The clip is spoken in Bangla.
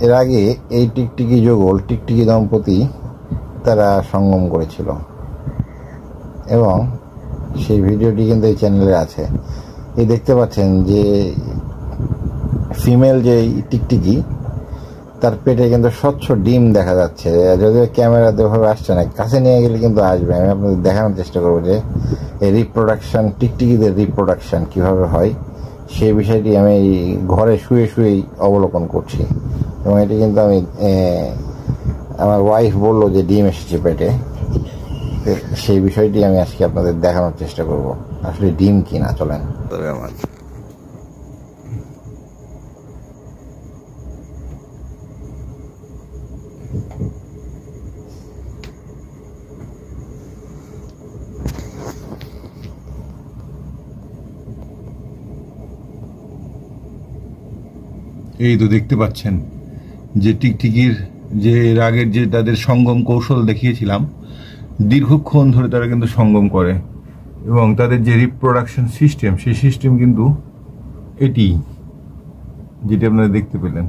এর আগে এই টিকটিকি যুগল টিকটিকি দম্পতি তারা সঙ্গম করেছিল এবং সেই ভিডিওটি কিন্তু এই চ্যানেলে আছে। এই দেখতে পাচ্ছেন যে ফিমেল যে টিকটিকি তার পেটে কিন্তু স্বচ্ছ ডিম দেখা যাচ্ছে, যদিও ক্যামেরাতে ওভাবে আসছে না, কাছে নিয়ে গেলে কিন্তু আসবে। আমি আপনাদের দেখানোর চেষ্টা করবো যে এই রিপ্রোডাকশান, টিকটিকিদের রিপ্রোডাকশান কীভাবে হয় সেই বিষয়টি আমি ঘরে শুয়ে শুয়েই অবলোকন করছি। এবং এটি কিন্তু আমি আমার ওয়াইফ বললো যে ডিম এসেছে পেটে, সেই বিষয়টি আমি আজকে আপনাদের দেখানোর চেষ্টা করব আসলে ডিম কিনা। চলেন। আমার এই তো দেখতে পাচ্ছেন যে টিকটিকির যে আগের যে তাদের সঙ্গম কৌশল দেখিয়েছিলাম, দীর্ঘক্ষণ ধরে তারা কিন্তু সঙ্গম করে এবং তাদের যে রিপ্রোডাকশন সিস্টেম সেই সিস্টেম কিন্তু এটি যেটা আপনারা দেখতে পেলেন।